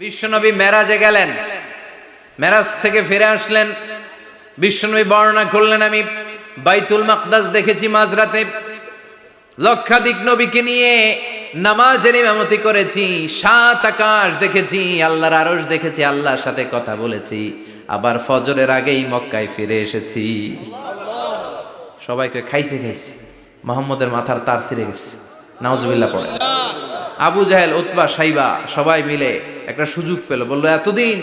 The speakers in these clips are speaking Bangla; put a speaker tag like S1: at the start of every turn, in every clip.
S1: বিশ্বনবী মেরাজে গেলেন, মেরাজ থেকে ফিরে আসলেন। বিশ্বনবী বর্ণনা করলেন, আমি বাইতুল মাকদাস দেখেছি মাঝরাতে, লক্ষাধিক নবীকে নিয়ে নামাজের ইমামতি করেছি, 7 আকাশ দেখেছি, আল্লাহর আরশ দেখেছি, আল্লাহর সাথে কথা বলেছি, আবার ফজরের আগেই মক্কায় ফিরে এসেছি। সবাইকে খাইছে মোহাম্মদের মাথার তার ছিঁড়ে গেছে, নাউজুবিল্লাহ পড়ে। আবু জাহেল, উতবা, সাইবা সবাই মিলে একটা সুযোগ পেল, বললো এতদিন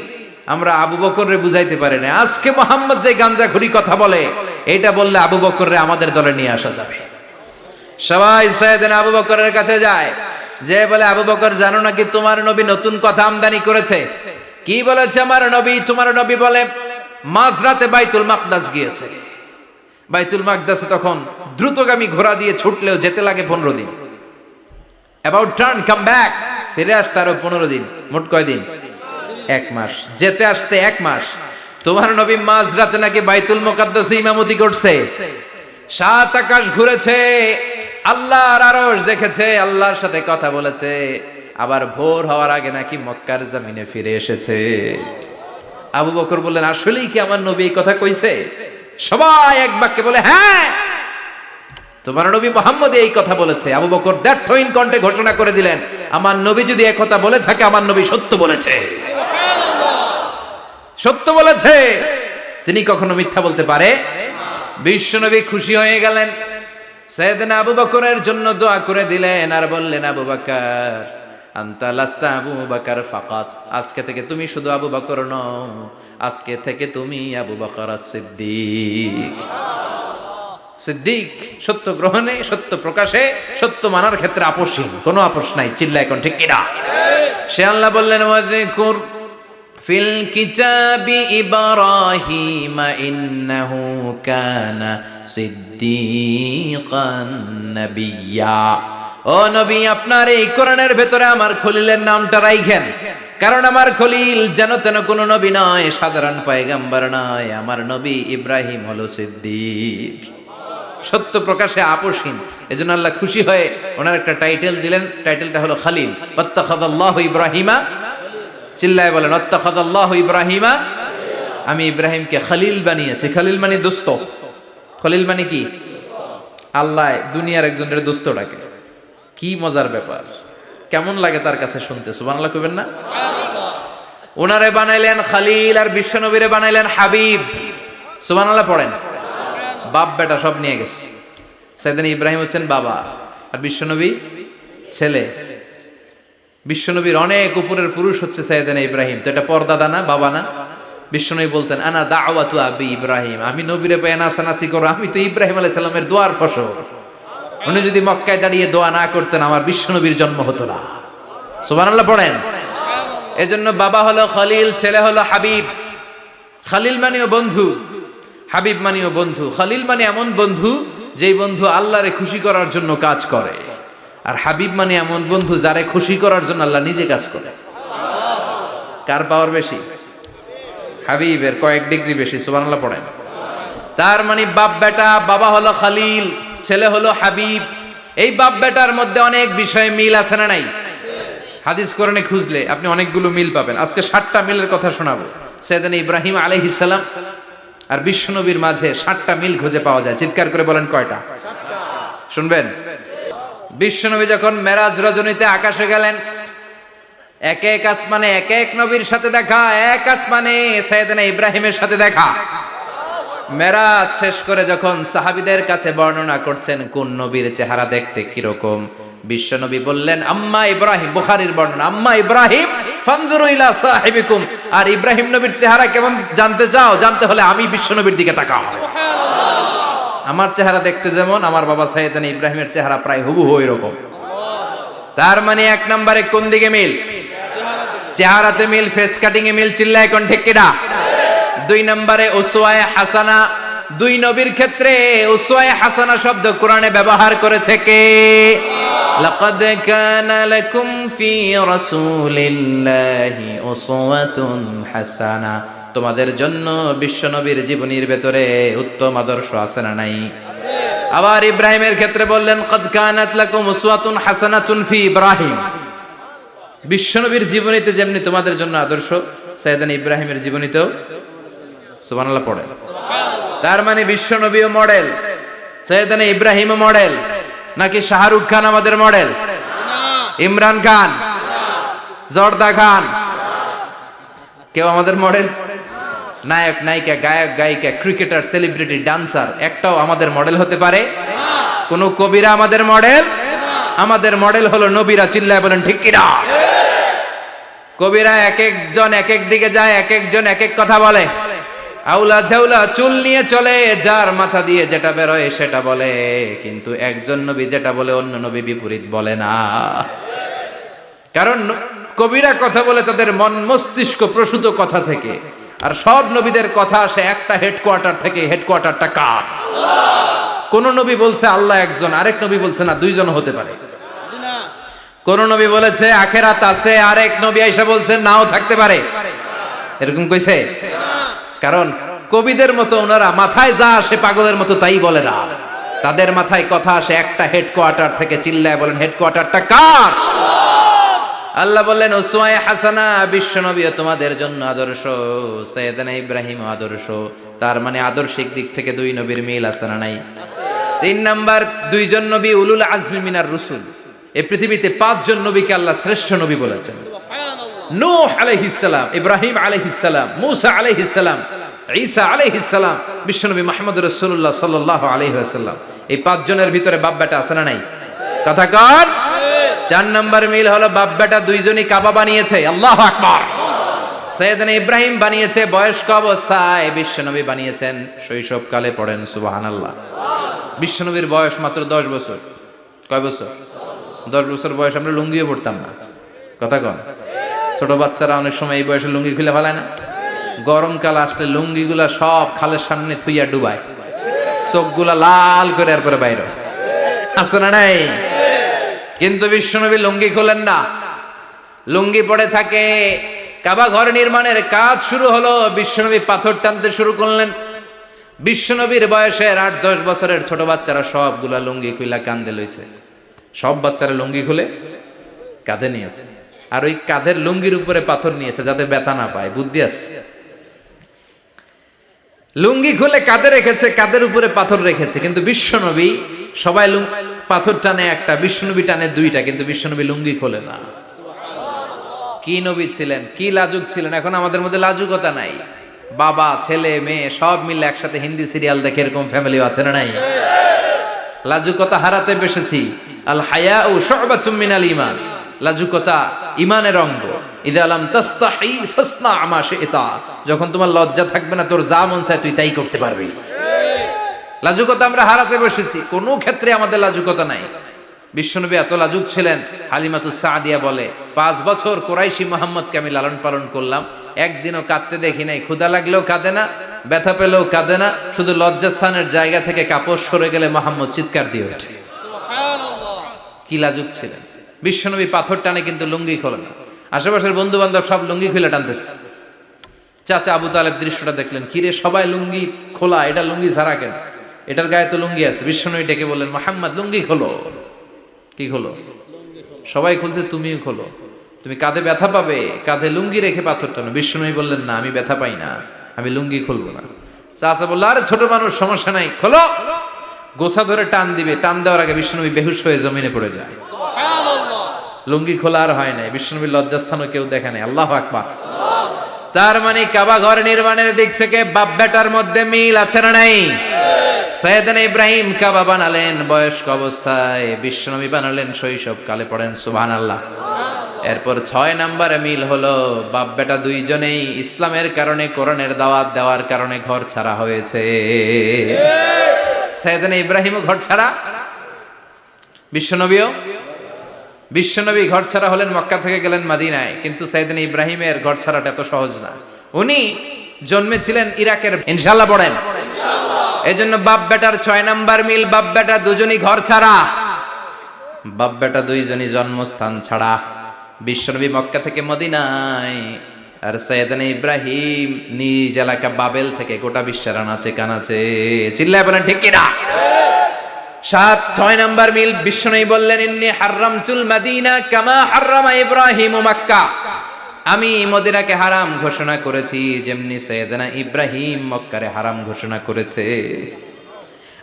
S1: আমরা আবু বকররে বুঝাইতে পারি না, আজকে মোহাম্মদ যে গাঞ্জাখুরি কথা বলে এটা বললে আবু বকররে আমাদের দলে নিয়ে আসা যাবে। সবাই সাইয়েদনা আবু বকরের কাছে যায়, যে বলে আবু বকর জানো নাকি তোমার নবী নতুন কথা আমদানি করেছে? কি বলেছে আমার নবী? তোমার নবী বলে মাঝরাতে বাইতুল মাকদাস গিয়েছে। বাইতুল মাকদাসে তখন দ্রুতগামী ঘোড়া দিয়ে ছুটলেও যেতে লাগে 15 দিন। অ্যাবাউট টার্ন কাম ব্যাক, ফিরে আসতে আরো 15 দিন, মোট কয় দিন? 1 মাস, যেতে আসতে 1 মাস। তোমার নবী মাঝরাতে নাকি বাইতুল মুকাদ্দাসে ইমামতি করছে, 7 আকাশ ঘুরেছে, আল্লাহর আরশ দেখেছে, আল্লাহর সাথে কথা বলেছে, আবার ভোর হওয়ার আগে নাকি মক্কার জমিনে ফিরে এসেছে। আবু বকর বললেন, আসলেই কি আমার নবী এই কথা কইছে? সবাই এক বাক্যে বলে, হ্যাঁ তোমার নবী মুহাম্মদ এই কথা বলেছে। আবু বকর দ্ব্যর্থহীন কণ্ঠে ঘোষণা করে দিলেন, আমার নবী যদি এই কথা বলে থাকে, আমার নবী সত্য বলেছে, সত্য বলেছে, তিনি কখনো মিথ্যা বলতে পারে? বিশ্বনবী খুশি হয়ে গেলেন, সাইয়েদনা আবু বকরের জন্য দোয়া করে দিলেন, আর বললেন, আবু বকর আনতা লাস্তা আবু বকর ফাকাত, আজকে থেকে তুমি শুধু আবু বকর নও, আজকে থেকে তুমি আবু বকর as-সিদ্দিক। সিদ্দিক, সত্য গ্রহণে, সত্য প্রকাশে, সত্য মানার ক্ষেত্রে আপোষহীন, কোনো আপোষ নাই। চিল্লা এখন ঠিক কিনা? সে আল্লাহ বললেন, ওয়াযকুর ফিল কিতাবি ইব্রাহিম ইন্নাহু কানা সিদ্দিকান নাবিয়্যা। ও নবী, আপনার এই কোরআনের ভেতরে আমার খলিলের নামটা রাখেন, কারণ আমার খলিল যেন তেন কোনো নবী নয়, সাধারণ পয়গম্বর নয়, আমার নবী ইব্রাহিম হলো সিদ্দিক, সত্য প্রকাশে আপোষহীন। এজন্য আল্লাহ খুশি হয়ে ওনার একটা টাইটেল দিলেন, টাইটেলটা হলো খলিল। ওয়াত্তাখাযাল্লাহু ইব্রাহিমা, চিল্লায় বলেন ওয়াত্তাখাযাল্লাহু ইব্রাহিমা, আমি ইব্রাহিমকে খলিল বানিয়েছি। খলিল মানে দোস্ত। খলিল মানে কি? আল্লাহ দুনিয়ার একজনের দোস্ত ডাকে। কি মজার ব্যাপার, কেমন লাগে তার কাছে শুনতে? সুবহানাল্লাহ কইবেন না? ওনারে বানাইলেন খলিল, আর বিশ্বনবীরে বানাইলেন হাবিব। সুবহানাল্লাহ পড়েন। বাপ বেটা সব নিয়ে গেছে। সাইয়েদনা ইব্রাহিম হচ্ছেন বাবা, আর বিশ্বনবী ছেলে। বিশ্বনবীর অনেক উপরের পুরুষ হচ্ছে সাইয়েদনা ইব্রাহিম, তো এটা পরদাদা না, বাবা না? বিশ্বনবী বলতেন, আনা দাওয়াতু আবি ইব্রাহিম, আমি নবীরে পেয়ে নাচানাচি করো, আমি তো ইব্রাহিম আলাইহিস সালামের দোয়ার ফসল। উনি যদি মক্কায় দাঁড়িয়ে দোয়া না করতেন, আমার বিশ্বনবীর জন্ম হতো না। সুবহানাল্লাহ পড়েন। এজন্য বাবা হলো খলিল, ছেলে হলো হাবিব। খলিল মানেও বন্ধু, হাবিব মানেও বন্ধু। খলিল মানে এমন বন্ধু যেই বন্ধু আল্লাহরে খুশি করার জন্য কাজ করে, আর হাবিব মানে এমন বন্ধু যারে খুশি করার জন্য আল্লাহ নিজে কাজ করে। কার পাওয়ার বেশি? হাবিবের কয়েক ডিগ্রি বেশি। সুবহানাল্লাহ পড়েন। তার মানে বাপ বেটা, বাবা হলো খলিল, ছেলে হলো হাবিব। এই বাপ বেটার মধ্যে অনেক বিষয়ে মিল আছে না নাই? হাদিস কোরআনে খুঁজলে আপনি অনেকগুলো মিল পাবেন। আজকে 7টা মিলের কথা শোনাবো। সাইয়েদনা ইব্রাহিম আলাইহিস সালাম আর বিশ্বনবীর মাঝে 7টা মিল খুঁজে পাওয়া যায়। চিৎকার করে বলেন কয়টা? শুনবেন। বিশ্বনবী যখন মেরাজ রজনীতে আকাশে গেলেন, এক এক আসমানে এক এক নবীর সাথে দেখা, এক আসমানে সাইয়েদনা ইব্রাহিমের সাথে দেখা। মেরাজ শেষ করে যখন সাহাবীদের কাছে বর্ণনা করছেন কোন নবীর চেহারা দেখতে কিরকম, বিশ্বনবী বললেন, আম্মা ইব্রাহিম, বুখারীর বর্ণনা, আম্মা ইব্রাহিম ফানজুরু ইলা সাহিবিকুম, আর ইব্রাহিম নবীর চেহারা কেমন জানতে চাও? জানতে হলে আমি বিশ্বনবীর দিকে তাকাও। আমার চেহারা দেখতে যেমন, আমার বাবা সাইয়েদনা ইব্রাহিমের চেহারা প্রায় হুবহু এরকম। তার মানে 1 নম্বরে কোন দিকে মিল? চেহারাতে মিল, ফেস কাটিং এ মিল। চিল্লায় কোন ঠিক কিনা? 2 নম্বরে উসওয়ায়ে হাসানা। 2 নবীর ক্ষেত্রে উসওয়ায়ে হাসানা শব্দ কোরআনে ব্যবহার করেছে কে? লাকাদ কানা লাকুম ফি রাসূলিল্লাহি উসওয়াতুন হাসানা, তোমাদের জন্য বিশ্বনবীর জীবনীর ভেতরে উত্তম আদর্শ আছে না নাই? আবার ইব্রাহিমের ক্ষেত্রে বললেন, ক্বাদ কানাত লাকুম উসওয়াতুন হাসানাতুন ফি ইব্রাহিম, বিশ্বনবীর জীবনীতে যেমনি তোমাদের জন্য আদর্শ, সাইয়েদানা ইব্রাহিমের জীবনীতেও সুবহানাল্লাহ পড়ে। তার মানে বিশ্বনবীও মডেল, সাইয়েদানা ইব্রাহিমও মডেল, নাকি শাহরুখ খান আমাদের মডেল, ইমরান খান, জর্দা খান, কেউ আমাদের মডেল? নায়ক নায়িকা, গায়ক গায়িকা, ক্রিকেটার, সেলিব্রিটি, ডান্সার একটাও আমাদের মডেল হতে পারে? কোন কবিরা আমাদের মডেল? আমাদের মডেল হলো নবীরা। চিল্লায় বলেন ঠিক কিনা? কবিরা এক একজন এক এক দিকে যায়, এক একজন এক এক কথা বলে, আউলা ঝাউলা চুল নিয়ে চলে, যার মাথা দিয়ে যেটা বেরোয় সেটা বলে, কিন্তু একজন নবী যেটা বলে অন্য নবী বিপরীত বলে না। কারণ কবিরা কথা বলে তাদের মন মস্তিষ্ক প্রসূত কথা থেকে, আর সব নবীদের কথা আসে একটা হেডকোয়ার্টার থেকে। হেডকোয়ার্টারটা কার? কোন নবী বলছে আল্লাহ একজন, আরেক নবী বলছে না দুইজন হতে পারে। কোন নবী বলেছে আখেরাত আছে, আরেক নবী আয়েশা বলছে নাও থাকতে পারে। এরকম কইছে? কারণ কবিদের মতো ওনারা মাথায় যা আসে পাগলের মতো তাই বলে না, তাদের মাথায় কথা আসে একটা হেডকোয়ার্টার থেকে। চিল্লায় বলেন হেডকোয়ার্টারটা কার? আল্লাহ বললেন উসওয়ায়ে হাসানা, বিশ্বনবী তোমাদের জন্য আদর্শ, সাইয়েদানা ইব্রাহিম আদর্শ। তার মানে আদর্শিক দিক থেকে দুই নবীর মিল আছে না নাই? তিন নাম্বার, দুইজন নবী উলুল আজমি মিনার রুসুল। এই পৃথিবীতে পাঁচজন নবীকে আল্লাহ শ্রেষ্ঠ নবী বলেছেন। নূহ আলাইহিস সালাম, ইব্রাহিম আলাইহিস সালাম, মূসা আলাইহিস সালাম, ঈসা আলাইহিস সালাম, বিশ্বনবী মুহাম্মদ রাসূলুল্লাহ সাল্লাল্লাহু আলাইহি ওয়াসাল্লাম। এই পাঁচজনের ভিতরে বাপ বেটা আছে না নাই? কথা কর। চার নাম্বার মিল হলো বাপ বেটা দুইজনই কাবা বানিয়েছে। আল্লাহু আকবার। সাইয়েদনা ইব্রাহিম বানিয়েছে বয়স্ক অবস্থায়, বিশ্বনবী বানিয়েছেন শৈশবকালে। পড়েন সুবহানাল্লাহ। বিশ্বনবীর বয়স মাত্র 10 বছর। কয় বছর? 10 বছর বয়স আমরা লুঙ্গিও পড়তাম না। কথা কন। ছোট বাচ্চারা অনেক সময় এই বয়সে লুঙ্গি খুলে ফেলায় না? গরমকাল আসলে লুঙ্গিগুলা সব খালের সামনে থুইয়া ডুবায়, চোখগুলা লাল করে এরপরে বাইরে আছে না নাই? কিন্তু বিশ্বনবী লুঙ্গি খোলেন না, লুঙ্গি পড়ে থাকে। কাবা ঘর নির্মাণের কাজ শুরু হলো, বিশ্বনবী পাথর টানতে শুরু করলেন। বিশ্বনবীর বয়সের 8-10 বছরের ছোট বাচ্চারা সবগুলা লুঙ্গি খুইলা কাঁধে লইছে। সব বাচ্চারা লুঙ্গি খুলে কাঁধে নিয়েছে, আর ওই কাঁধের লুঙ্গির উপরে পাথর নিয়েছে যাতে ব্যথা না পায়। বুদ্ধি আছে। লুঙ্গি খুলে কাঁধে রেখেছে, কাঁধের উপরে পাথর রেখেছে। কিন্তু বিশ্বনবী, সবাই পাথর টানে একটা, বিশ্বনবী টানে দুইটা, কিন্তু বিশ্বনবী লুঙ্গি খোলে না। কি নবী ছিলেন, কি লাজুক ছিলেন! এখন আমাদের মধ্যে লাজুকতা নাই। বাবা ছেলে মেয়ে সব মিলে একসাথে হিন্দি সিরিয়াল দেখে, এরকম ফ্যামিলি আছে না নাই? লাজুকতা হারাতে বসেছি। আল হায়াউ শু'বাতুম মিনাল ঈমান। লাজুকতা ঈমানের অঙ্গ। ইযা লাম তাস্তাহি ফাসনা মা শি'তা। যখন তোমার লজ্জা থাকবে না, তোর যা মন চায় তুই তাই করতে পারবি। লাজুকতা আমরা হারাতে বসেছি, কোনো ক্ষেত্রে আমাদের লাজুকতা নাই। বিশ্বনবী এত লাজুক ছিলেন, হালিমাতুস সাদিয়া বলে 5 বছর কুরাইশি মুহাম্মদকে আমি লালন পালন করলাম, একদিনও কাঁদতে দেখি নাই। ক্ষুধা লাগলেও কাঁদে না, ব্যথা পেলেও কাঁদে না, শুধু লজ্জাস্থানের জায়গা থেকে কাপড় সরে গেলে মুহাম্মদ চিৎকার দিয়ে ওঠে। সুবহানাল্লাহ! কি লাজুক ছিলেন বিশ্বনবী। পাথর টানে কিন্তু লুঙ্গি খোলে না। আশেপাশের বন্ধু বান্ধব সব লুঙ্গি খুলে টানতেছে। চাচা আবু তালেব দৃশ্যটা দেখলেন, কিরে সবাই লুঙ্গি খোলা, এটা লুঙ্গি ছাড়া কেন? এটার গায়ে তো লুঙ্গি আছে। বিশ্বনবী ডেকে বললেন, মুহাম্মদ লুঙ্গি খোলো। কি খোলো? সবাই খুলছে, তুমিও খোলো। তুমি কাঁধে ব্যথা পাবে, কাঁধে লুঙ্গি রেখে পাথর টানো। বিশ্বনবী বললেন, না আমি ব্যথা পাই না, আমি লুঙ্গি খুলবো না। চাচা বলল, আরে ছোট মানুষ, সমস্যা নাই, খোলো। গোছা ধরে টান দিবে, টান দেওয়ার আগে বিশ্বনবী বেহুশ হয়ে জমিনে পড়ে যায়। সুবহানাল্লাহ! লুঙ্গি খোলা আর হয় নাই। বিশ্বনবীর লজ্জাস্থানও কেউ দেখে নাই। আল্লাহু আকবার! তার মানে কাবা ঘর নির্মাণের দিক থেকে বাপ বেটার মধ্যে মিল আছে না নাই? সাইয়েদনা ইব্রাহিম কাবা বানালেন বয়স্ক অবস্থায়, বিশ্বনবী বানালেন শৈশবকালে। পড়েন সুবহানাল্লাহ। এরপর 6 নম্বরে মিল হলো, বাপ বেটা দুইজনেই ইসলামের কারণে, কোরআনের দাওয়াত দেওয়ার কারণে ঘর ছাড়া হয়েছে। সাইয়েদনা ইব্রাহিমও ঘর ছাড়া, বিশ্বনবী ঘর ছাড়া হলেন, মক্কা থেকে গেলেন মদিনায়। কিন্তু সাইয়েদনা ইব্রাহিমের ঘর ছাড়াটা এত সহজ না। উনি জন্মেছিলেন ইরাকের। ইনশাআল্লাহ পড়েন। এজন্য বাপ বেটার 6 নাম্বার মিল, বাপ বেটা দুজনই ঘর ছাড়া, বাপ বেটা দুইজনই জন্মস্থান ছাড়া। বিশ্বনবী মক্কা থেকে মদিনায়, আর সাইয়েদনা ইব্রাহিম নিজ এলাকা বাবেল থেকে গোটা বিশ্বের আনাচে কানাচে। চিল্লায় বলেন ঠিক কিনা? ছয় নাম্বার মিল, বিশ্বনবী বললেন ইন্নী হাররামতুল মাদিনা কামা হাররামা ইব্রাহিম মক্কা, আমি মদিনাকে হারাম ঘোষণা করেছি যেমনি সাইয়েদনা ইব্রাহিম মক্কারে হারাম ঘোষণা করেছে।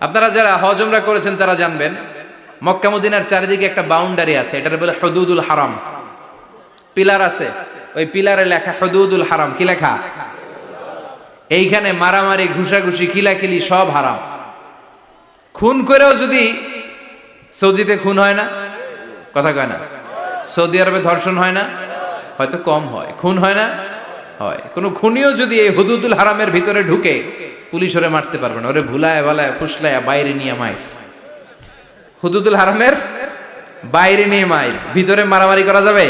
S1: আপনারা যারা হজ উমরা করেছেন তারা জানবেন মক্কা মদিনার চারিদিকে একটা বাউন্ডারি আছে, এটার বলে হুদুদুল হারাম। পিলার আছে, ওই পিলারে লেখা হুদুদুল হারাম। কি লেখা? এইখানে মারামারি, ঘুষাঘুষি, খিলাখিলি সব হারাম। খুন করেও যদি, সৌদিতে খুন হয় না, কথা কয় না? সৌদি আরবে ধর্ষণ হয় না? হয়তো কম হয়, খুন হয় না? হয়। কোন খুনিও যদি এই হুদুদুল হারামের ভিতরে ঢুকে, পুলিশ ওরে মারতে পারবে না, ওরে ভুলায় ভালায় ফুসলায় বাইরে নিয়ে মাইর। হুদুদুল হারামের বাইরে নিয়ে মাইর, ভিতরে মারামারি করা যাবে?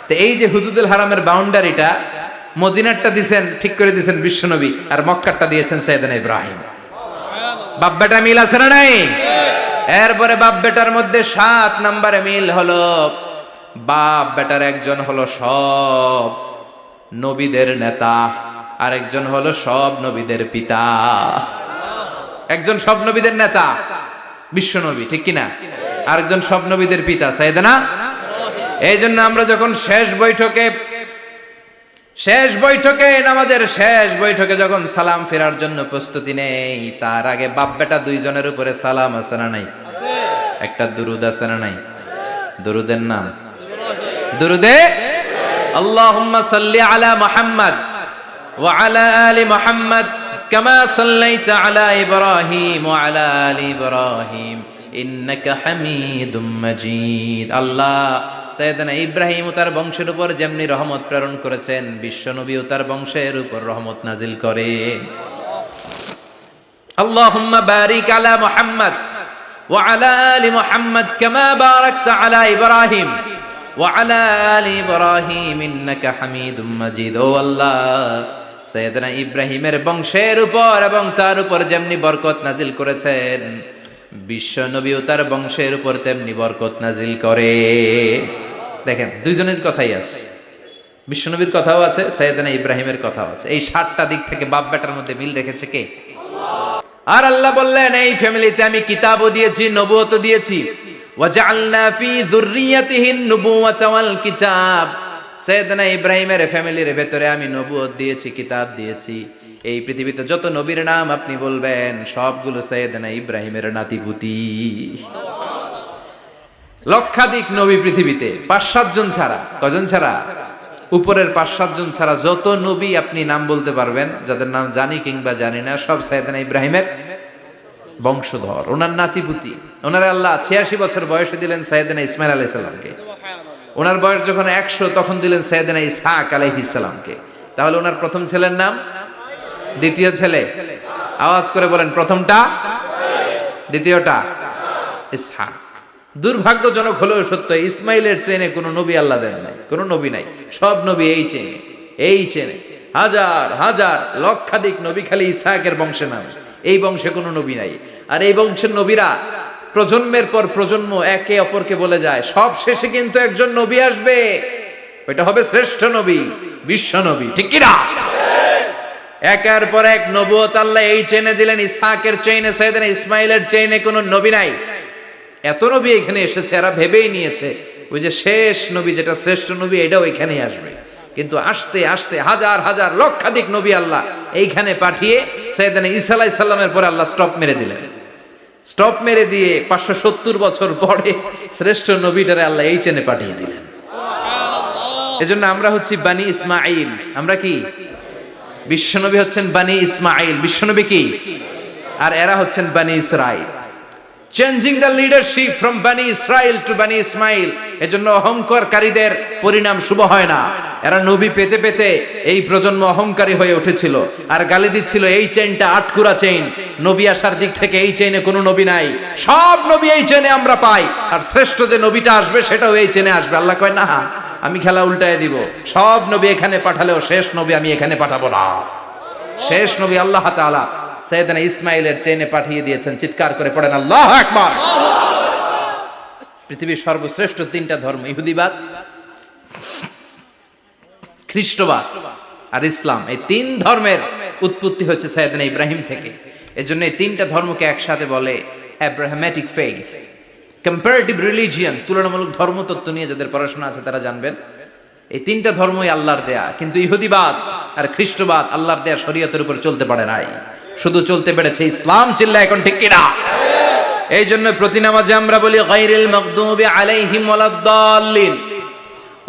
S1: তো এই যে হুদুদুল হারামের বাউন্ডারিটা, মদিনারটা দিয়েছেন, ঠিক করে দিয়েছেন বিশ্বনবী, আর মক্কারটা দিয়েছেন সাইয়েদনা ইব্রাহিম। বাপ বেটা মিল আছে না নাই? এরপরে বাপ বেটার মধ্যে 7 নম্বরে মিল হলো, বাপ বেটার একজন হলো সব নবীদের নেতা, আর একজন হলো সব নবীদের পিতা। একজন সব নবীদের নেতা বিশ্বনবী, ঠিক কিনা? আরেকজন সব নবীদের পিতা সাইয়েদনা। এই জন্য আমরা যখন শেষ বৈঠকে নামাজের শেষ বৈঠকে যখন সালাম ফেরার জন্য প্রস্তুতি নেই, তার আগে বাপ বেটা দুইজনের উপরে সালাম আছে না নাই? একটা দুরুদ আছে না নাই? দুরুদের নাম দুরুদে আল্লাহুম্মা সাল্লি আলা মুহাম্মদ ওয়া আলা আলি মুহাম্মদ কামা সাল্লাইতা আলা ইব্রাহিম ওয়া আলা আলি ইব্রাহিম ইন্নাকা হামিদুম মাজিদ। আল্লাহ সাইয়েদনা ইব্রাহিম ও তার বংশের উপর যেমনি রহমত প্রেরণ করেছেন, বিশ্বনবী ও তার বংশের উপর রহমত নাজিল করেন। আল্লাহুম্মা বারিক আলা মুহাম্মদ ওয়া আলা আলি মুহাম্মদ কামা বারাকতা আলা ইব্রাহিম ওয়া আলা আলি ইব্রাহিম ইন্নাকা হামিদুম মাজিদ। ও আল্লাহ, সাইয়েদনা ইব্রাহিমের বংশের উপর এবং তার উপর যেমনি বরকত নাজিল করেছেন, বিশ্বনবী ও তার বংশের উপর তেমনি বরকত নাজিল করে। দেখেন, দুইজনের কথাই আছে, বিশ্বনবীর কথাও আছে, সাইয়েদনা ইব্রাহিমের কথাও আছে। এই 7টা দিক থেকে বাপ বেটার মধ্যে মিল রেখেছে কে? আর আল্লাহ বললেন এই ফ্যামিলিতে আমি কিতাবও দিয়েছি, নবুয়তও দিয়েছি। ওয়াজআলনা ফি যুররিয়াতিহিন নুবুওয়াতা ওয়াল কিতাব। সাইয়েদনা ইব্রাহিমের ফ্যামিলির ভেতরে আমি নবুয়ত দিয়েছি, কিতাব দিয়েছি। এই পৃথিবীতে যত নবীর নাম আপনি বলবেন সবগুলো সাইয়েদনা ইব্রাহিমের নাতিপুতি। লক্ষাধিক নবী পৃথিবীতে, 5-7 জন ছাড়া। কজন ছাড়া? উপরের 5-7 জন ছাড়া যত নবী আপনি নাম বলতে পারবেন, যাদের নাম জানি কিংবা জানি না, সব সাইয়েদনা ইব্রাহিমের বংশধর, ওনার নাতিপুতি। ওনারে আল্লাহ 86 বছর বয়সে দিলেন সাইয়েদনা ইসমাইল আলাইহিস সালামকে। ওনার বয়স যখন 100 তখন দিলেন সাইয়েদনা ইসহাক আলাইহিস সালামকে। তাহলে ওনার প্রথম ছেলের নাম? দ্বিতীয় ছেলে? আওয়াজ করে বলেন, প্রথমটা? দ্বিতীয়টা? ইসহাক। দুর্ভাগ্যজনক হলেও সত্য, ইসমাইলের চেনে কোনো নবী আল্লাহ দেন নাই, কোনো নবী নাই। সব নবী এই চেনে হাজার হাজার লক্ষাধিক নবী খালি ইসহাকের বংশে নাম, এই বংশে কোনো নবী নাই। আর এই বংশের নবীরা প্রজন্মের পর প্রজন্ম একে অপরকে বলে যায়, সব শেষে কিন্তু একজন নবী আসবে, ওইটা হবে শ্রেষ্ঠ নবী, বিশ্ব নবী, ঠিক কিনা? একের পর এক নবুয়ত আল্লাহ এই চেনে দিলেন। ইসহাকের চেইনে, সাইয়েদনা ইসমাইলের চেইনে কোনো নবী নাই। এত নবী এখানে এসেছে, এরা ভেবেই নিয়েছে ওই যে শেষ নবী যেটা শ্রেষ্ঠ নবী এটাও এখানেই আসবে। কিন্তু আস্তে আস্তে হাজার হাজার লক্ষাধিক নবী আল্লাহ এইখানে পাঠিয়ে সাইয়েদনা ঈসা আলাইহিস সালামের পরে আল্লাহ স্টপ মেরে দিলেন। স্টপ মেরে দিয়ে 570 বছর পরে শ্রেষ্ঠ নবীটারে আল্লাহ এই চেনে পাঠিয়ে দিলেন। এজন্য আমরা হচ্ছি বানি ইসমাইল। আমরা কি? বিশ্বনবী হচ্ছেন বানি ইসমাইল, বিশ্বনবী কি? আর এরা হচ্ছেন বানি Israil. Changing the leadership from বানি ইসরাইল টু বানি ইসমাইল। এজন্য অহংকারকারীদের পরিণাম শুভ হয় না। এরা নবী পেতে পেতে এই প্রজন্ম অহংকারী হয়ে উঠেছিল আর গালি দিচ্ছিল এই চেইনটা আটকুরা চেইন, নবী আসার দিক থেকে এই চেইনে কোনো নবী নাই, সব নবী এই চেইনে আমরা পাই, আর শ্রেষ্ঠ যে নবীটা আসবে সেটাও এই চেইনে আসবে। আল্লাহ কয় না, আমি খেলা উল্টায় দিব, সব নবী এখানে পাঠালেও শেষ নবী আমি এখানে পাঠাবো না। শেষ নবী আল্লাহ তাআলা সাইয়েদনা ইসমাইলের চেইনে পাঠিয়ে দিয়েছেন। চিৎকার করে পড়েন আল্লাহু আকবার। পৃথিবীর সর্বশ্রেষ্ঠ 3টা ধর্ম, ইহুদিবাদ, খ্রিস্টবাদ আর ইসলাম, এই 3 ধর্মের উৎপত্তি হচ্ছে সাইয়েদনা ইব্রাহিম থেকে। এজন্য এই 3টা ধর্মকে একসাথে বলে অ্যাব্রাহামেটিক ফেইথ, কম্পারেটিভ রিলিজিয়ান, তুলনামূলক ধর্মতত্ত্ব নিয়ে যাদের পড়াশোনা আছে তারা জানবেন এই তিনটা ধর্মই আল্লাহর দেয়া, কিন্তু ইহুদিবাদ আর খ্রিস্টবাদ আল্লাহর দেয়া শরীয়তের উপর চলতে পারে নাই, শুধু চলতে পেরেছে ইসলাম। চিল্লা এখন ঠিক কিনা? এই জন্য প্রতি নামাজে আমরা বলি গায়রিল মাগদুবি আলাইহিম ওয়ালাদ-দাল্লিন।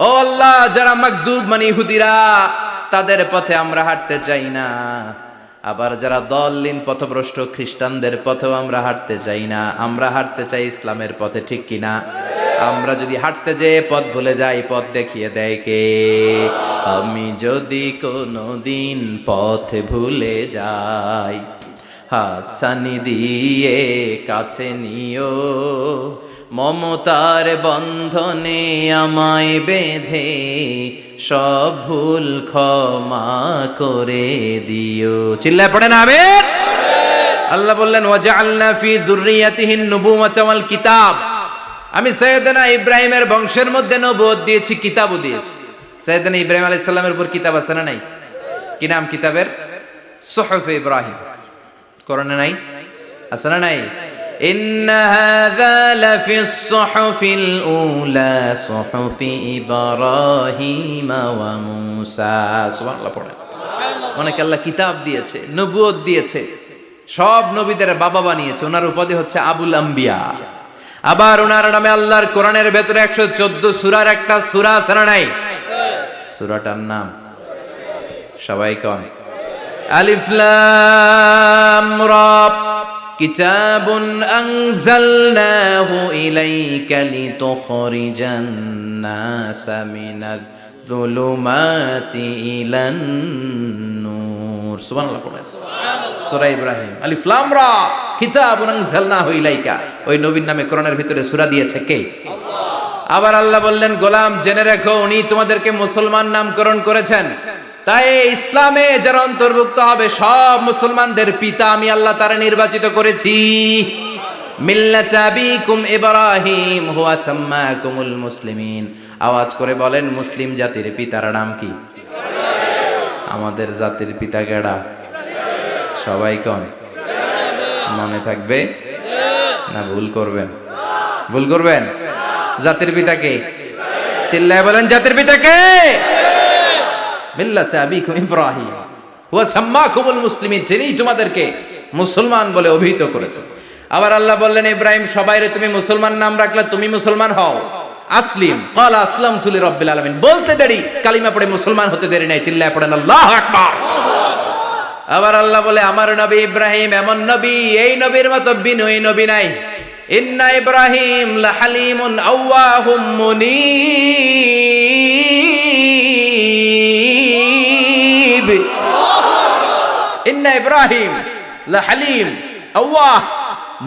S1: ও আল্লাহ, যারা মাগদুব মানে ইহুদিরা, তাদের পথে আমরা হাঁটতে চাই না। আবার যারা দল্লিন পথভ্রষ্ট খ্রিস্টানদের পথেও আমরা হাঁটতে চাই না, আমরা হাঁটতে চাই ইসলামের পথে, ঠিক কিনা? আমরা যদি হাঁটতে যেয়ে পথ ভুলে যাই, পথ দেখিয়ে দেয় কে? আমি যদি কোনোদিন পথ ভুলে যাই, হাতছানি দিয়ে কাছে নিও, মমতার বন্ধনে আমায় বেঁধে সব ভুল ক্ষমা করে দিও। চিল্লায় পড়েন আমিন। আল্লাহ বললেন ওয়াজআলনা ফি যুররিয়াতিহিন নুবুওয়াতা ওয়াল কিতাব। আমি সাইয়েদনা ইব্রাহিমের বংশের মধ্যে নবুয়ত দিয়েছি, কিতাবও দিয়েছি। সাইয়েদনা ইব্রাহিম আলাইহিস সালামের উপর কিতাব আছে না নাই? কি নাম কিতাবের? সুহুফে ইব্রাহিম। কোরআনে নাই? আছে না নাই? ইন্না হাযা লাফিস সুহুফিল উলা সুহুফি ইব্রাহিম ওয়া মূসা। সুবহানাল্লাহ পড়েন। অনেকে আল্লাহ কিতাব দিয়েছে, নবুয়ত দিয়েছে, সব নবীদের বাবা বানিয়েছে। ওনার উপাধি হচ্ছে আবুল আম্বিয়া। আবার ওনার নামে আল্লাহর কোরআনের ভেতরে 114 সূরার একটা সূরা আছে না নাই? সূরাটার নাম সবাই কোন? আলিফ লাম রা। কিতাবুন আনজালনাহু ইলাইকা লিতুখরিজান নাসা মিনাজ যুলুমাতি ইলান নূর। সুবহানাল্লাহ পড়েন। সূরা ইব্রাহিম আলিফ লাম রা কিতাবুন আনজালনাহু ইলাইকা। ওই নবীর নামে কোরআনের ভিতরে সূরা দিয়েছে কে? আল্লাহ। আবার আল্লাহ বললেন গোলাম জেনে রাখো, উনি তোমাদেরকে মুসলমান নামকরণ করেছেন। তাই ইসলামে যারা অন্তর্ভুক্ত হবে সব মুসলমানদের পিতা আমি আল্লাহ তারা নির্বাচিত করেছি। মিল্লাত আবিকুম ইব্রাহিম হুয়া সাম্মাকুমুল মুসলিমিন। আওয়াজ করে বলেন মুসলিম জাতির পিতার নাম কি? আমাদের জাতির পিতা কেডা? সবাই কোন? মনে থাকবে না ভুল করবেন? ভুল করবেন? জাতির পিতা কে? চিল্লায় বলেন জাতির পিতা কে? মিল্লাত আবিকুম ইব্রাহিম ওয়া সাম্মাকুমুল মুসলিমিন, যিনি তোমাদেরকে মুসলমান বলে অভিহিত করেছে। আবার আল্লাহ বললেন ইব্রাহিম সবাইরে তুমি মুসলমান নাম রাখলে, তুমি মুসলমান হও। আসলিম ক্বালা আসলামতু লিরাব্বিল আলামিন, বলতে দেরি, কালিমা পড়ে মুসলমান হতে দেরি নাই। চিল্লায় পড়েন আল্লাহু আকবার। আবার আল্লাহ বলে আমার নবী ইব্রাহিম এমন নবী, এই নবীর মতো বিনয়ী নবী নাই। ইন্না ইব্রাহিম লাহালিমুন আওয়াহুম মুনীব। ইন্না ইব্রাহিম লাহালিম আওয়াহ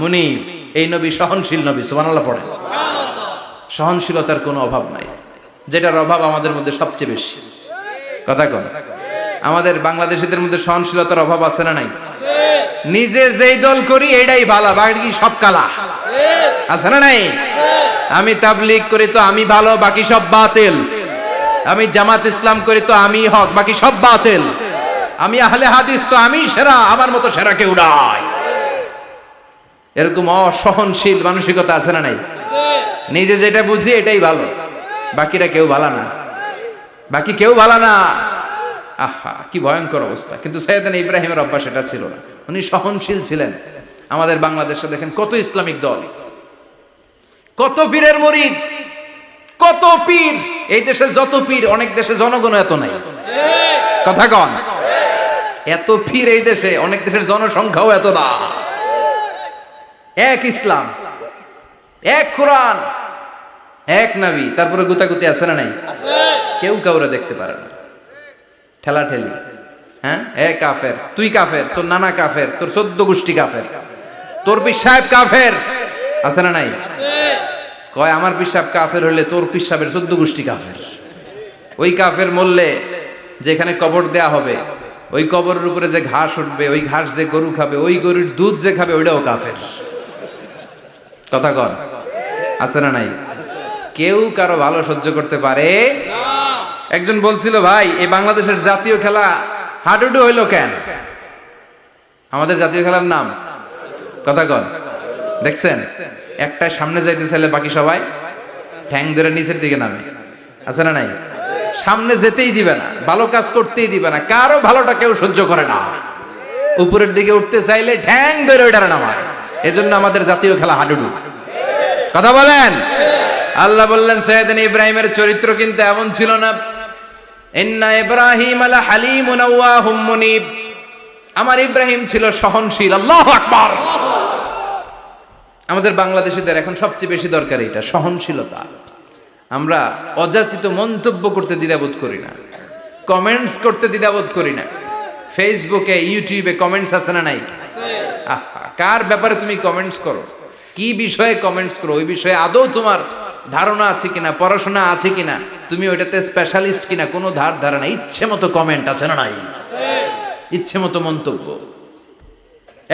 S1: মুনীব। এই নবী সহনশীল নবী। সুবহানাল্লাহ পড়েন। সহনশীলতার কোনো অভাব নাই, যেটার অভাব আমাদের মধ্যে সবচেয়ে বেশি। কথা কন, আমাদের বাংলাদেশিদের মধ্যে সহনশীলতার অভাব আছে না নাই? নিজে যেই দল করি এইটাই ভালো, বাকি সব কালা। আছে না নাই? আমি তাবলীগ করি তো আমি ভালো, বাকি সব বাতিল। আমি জামাত ইসলাম করি তো আমি হক, বাকি সব বাতিল। আমি আহলে হাদিস তো আমি সেরা, আমার মতো সেরা কেউ নাই। এরকম অসহনশীল মানসিকতা আছে না নাই? নিজে যেটা বুঝি এটাই ভালো, বাকিরা কেউ ভালো না, বাকি কেউ ভালো না। আহা কি ভয়ঙ্কর অবস্থা। কিন্তু সাইয়েদনা ইব্রাহিমের অভ্যাস এটা ছিল না, উনি সহনশীল ছিলেন। আমাদের বাংলাদেশে দেখেন কত ইসলামিক দল, কত পীরের মুরিদ, কত পীর। এই দেশে যত পীর, অনেক দেশে জনগণ এত নাই। কথা কন, এত পীর এই দেশে, অনেক দেশের জনসংখ্যাও এত না। এক ইসলাম, এক কোরআন, এক নবী, তারপরে গুতাগুতি আছে না নাই? কেউ কাউরে দেখতে পারে না, ঠেলা ঠেলি। হ্যাঁ, এ কাফের, তুই কাফের, তোর নানা কাফের, তোর 14 গোষ্ঠী কাফের, তোর পীর সাহেব কাফের। আছে না নাই? কয় আমার পীর সাহেব কাফের হলে তোর পীর সাহেবের 14 গোষ্ঠী কাফের। ওই কাফের মরলে যেখানে কবর দেয়া হবে, ওই কবরের উপরে যে ঘাস উঠবে, ওই ঘাস যে গরু খাবে, ওই গরুর দুধ যে খাবে, ওইটাও কাফের। কথা কন, আছে না নাই? কেউ কারো ভালো সহ্য করতে পারে না। একজন বলছিল ভাই এই বাংলাদেশের জাতীয় খেলা হাডুডু হইলো কেন? আমাদের জাতীয় খেলার নাম কথা কন দেখছেন, একটা সামনে যাইতে চাইলে বাকি সবাই ঠ্যাং ধরে নিচের দিকে নামে, আছে না নাই? সামনে যেতেই দিবে না, ভালো কাজ করতেই দিবে না, কারো ভালোটা কেউ সহ্য করে না। উপরের দিকে উঠতে চাইলে ঠ্যাং ধরে ওইটার নামায়। এজন্য আমাদের জাতীয় খেলা হাডুডু। কথা বলেন। আল্লাহ বললেন সাইয়েদনা ইব্রাহিমের চরিত্র কিন্তু এমন ছিল না। ইন্না ইব্রাহিম আলা হালিমুন আওয়াহুম মুনিব। আমার ইব্রাহিম ছিল সহনশীল। আল্লাহু আকবার। আমাদের বাংলাদেশিদের এখন সবচেয়ে বেশি দরকার এটা, সহনশীলতা। আমরা অযাচিত মন্তব্য করতে দ্বিধাবোধ করি না, কমেন্টস করতে দ্বিধাবোধ করি না। ফেসবুকে ইউটিউবে কমেন্টস আছে না নাই? কার ব্যাপারে তুমি কমেন্টস করো, কি বিষয়ে কমেন্টস করো, ওই বিষয়ে আদৌ তোমার ধারণা আছে কিনা, পড়াশোনা আছে কিনা, তুমি ওইটাতে স্পেশালিস্ট কিনা, কোনো ধারণা। ইচ্ছে মতো কমেন্ট আছে না নাই? ইচ্ছে মতো মন্তব্য,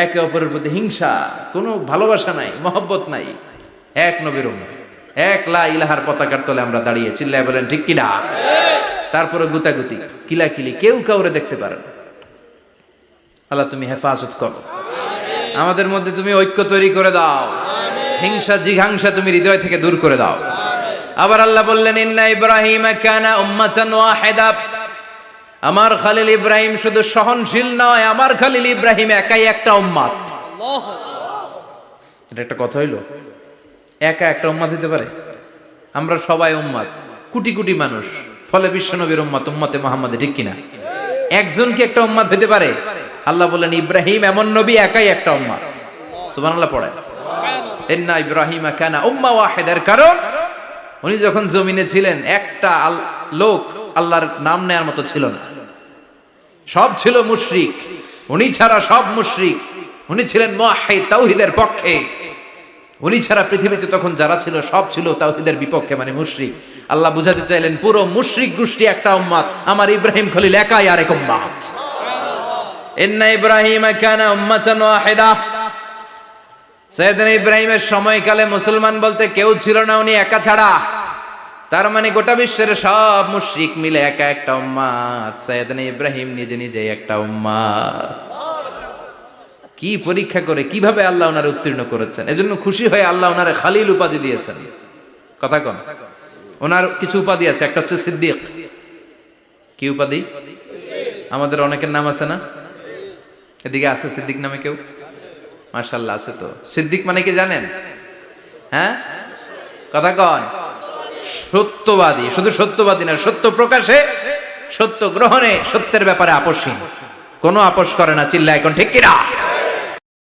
S1: একে অপরের প্রতি হিংসা, কোনো ভালোবাসা নাই, মহব্বত নাই। এক নবীর উম্মত, এক লা ইলাহার পতাকার তলে আমরা দাঁড়িয়ে, চিল্লায় বলেন ঠিক কিনা? তারপরে গুতাগুতি, কিলাকিলি, কেউ কাউরে দেখতে পারে না। আল্লাহ তুমি হেফাজত করো, আমাদের মধ্যে তুমি ঐক্য তৈরি করে দাও, হিংসা জিঘাংসা তুমি হৃদয় থেকে দূর করে দাও। আবার আল্লাহ বললেন ইন্না ইব্রাহিম কানা উম্মাতান ওয়াহিদা। আমার খলিল ইব্রাহিম শুধু সহনশীল নয়, আমার খলিল ইব্রাহিম একাই একটা উম্মত। এটা একটা কথা হইলো, একা একটা উম্মত হইতে পারে? আমরা সবাই উম্মত, কোটি কোটি মানুষ, ফলে বিশ্ব নবীর উম্মত, উম্মতে মুহাম্মাদে, ঠিক কিনা? একজন কি একটা উম্মত হইতে পারে? আল্লাহ বললেন ইব্রাহিম এমন নবী, একাই একটা উম্মত। সুবহানাল্লাহ পড়ে। ইন্না ইব্রাহিম কানা উম্মাহ ওয়াহিদার কারণ উনি যখন জমিনে ছিলেন একটা লোক আল্লাহর নাম নেয়ার মতো ছিল না, সব ছিল মুশরিক। উনি ছাড়া সব মুশরিক। উনি ছিলেন মুওয়াহহিদ, তাওহীদের পক্ষে। উনি ছাড়া পৃথিবীতে তখন যারা ছিল সব ছিল তাওহীদের বিপক্ষে, মানে মুশরিক। আল্লাহ বুঝাতে চাইলেন পুরো মুশরিক গোষ্ঠী একটা উম্মত, আমার ইব্রাহিম খলিল একাই আরেক উম্মত। ইন্না ইব্রাহিম কানা উম্মাতান ওয়াহিদা। সাইয়েদনা ইব্রাহিমের সময়কালে মুসলমান বলতে কেউ ছিল না, উনি একা ছাড়া। তার মানে গোটা বিশ্বের সব মুশরিক মিলে একা একটা উম্মত, সাইয়েদনা ইব্রাহিম নিজে নিজে একটা উম্মত। কি পরীক্ষা করে কিভাবে আল্লাহ ওনারে উত্তীর্ণ করেছেন। এজন্য খুশি হয়ে আল্লাহ ওনারে খালিল উপাধি দিয়েছেন। কথা কন, ওনার কিছু উপাধি আছে, একটা হচ্ছে সিদ্দিক। কি উপাধি? আমাদের অনেকের নাম আছে না? এদিকে আছে সিদ্দিক নামে কেউ? মাশাআল্লাহ আছে তো। সিদ্দিক মানে কি জানেন? হ্যাঁ, কথা কন। সত্যবাদী। শুধু সত্যবাদী না, সত্য প্রকাশে, সত্য গ্রহণে, সত্যের ব্যাপারে আপোষহীন, কোনো আপোষ করে না। চিল্লায় এখন ঠিক কিনা?